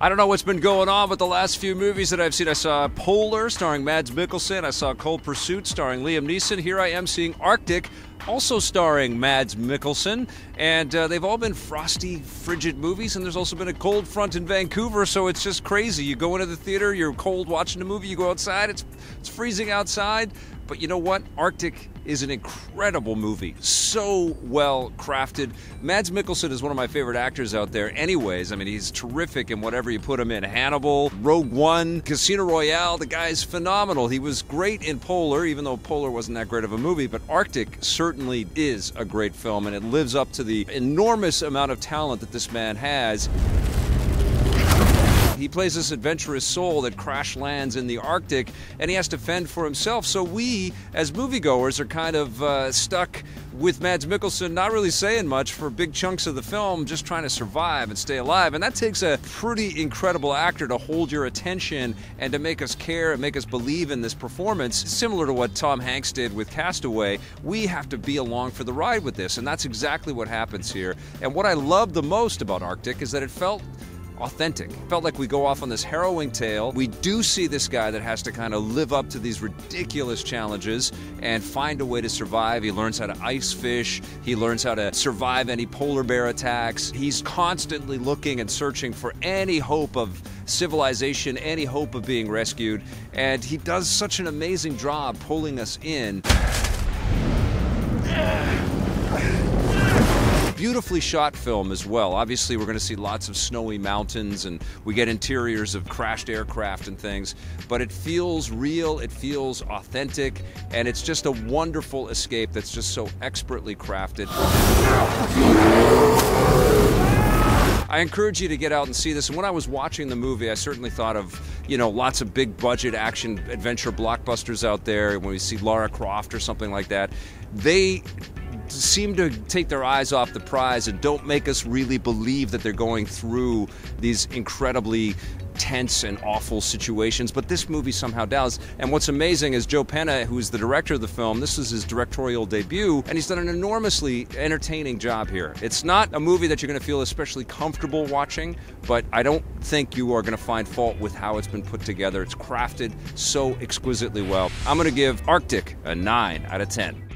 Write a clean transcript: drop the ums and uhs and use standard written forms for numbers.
I don't know what's been going on with the last few movies that I've seen. I saw Polar starring Mads Mikkelsen. I saw Cold Pursuit starring Liam Neeson. Here I am seeing Arctic, also starring Mads Mikkelsen. And they've all been frosty, frigid movies, and there's also been a cold front in Vancouver, so it's just crazy. You go into the theater, you're cold watching a movie, you go outside, it's freezing outside. But you know what? Arctic is an incredible movie. So well crafted. Mads Mikkelsen is one of my favorite actors out there anyways. I mean, he's terrific in whatever you put him in. Hannibal, Rogue One, Casino Royale, the guy's phenomenal. He was great in Polar, even though Polar wasn't that great of a movie, but Arctic certainly is a great film, and it lives up to the enormous amount of talent that this man has. He plays this adventurous soul that crash lands in the Arctic, and he has to fend for himself. So we, as moviegoers, are kind of stuck with Mads Mikkelsen not really saying much for big chunks of the film, just trying to survive and stay alive. And that takes a pretty incredible actor to hold your attention and to make us care and make us believe in this performance. Similar to what Tom Hanks did with Castaway, we have to be along for the ride with this, and that's exactly what happens here. And what I love the most about Arctic is that it felt authentic. It felt like we go off on this harrowing tale. We do see this guy that has to kind of live up to these ridiculous challenges and find a way to survive. He learns how to ice fish. He learns how to survive any polar bear attacks. He's constantly looking and searching for any hope of civilization, any hope of being rescued. And he does such an amazing job pulling us in. Beautifully shot film as well. Obviously, we're going to see lots of snowy mountains, and we get interiors of crashed aircraft and things, but it feels real, it feels authentic, and it's just a wonderful escape that's just so expertly crafted. I encourage you to get out and see this. And when I was watching the movie, I certainly thought of, you know, lots of big budget action adventure blockbusters out there. When we see Lara Croft or something like that, they seem to take their eyes off the prize and don't make us really believe that they're going through these incredibly tense and awful situations, but this movie somehow does. And what's amazing is Joe Penna, who's the director of the film, this is his directorial debut, and he's done an enormously entertaining job here. It's not a movie that you're going to feel especially comfortable watching, but I don't think you are going to find fault with how it's been put together. It's crafted so exquisitely well. I'm going to give Arctic a 9 out of 10.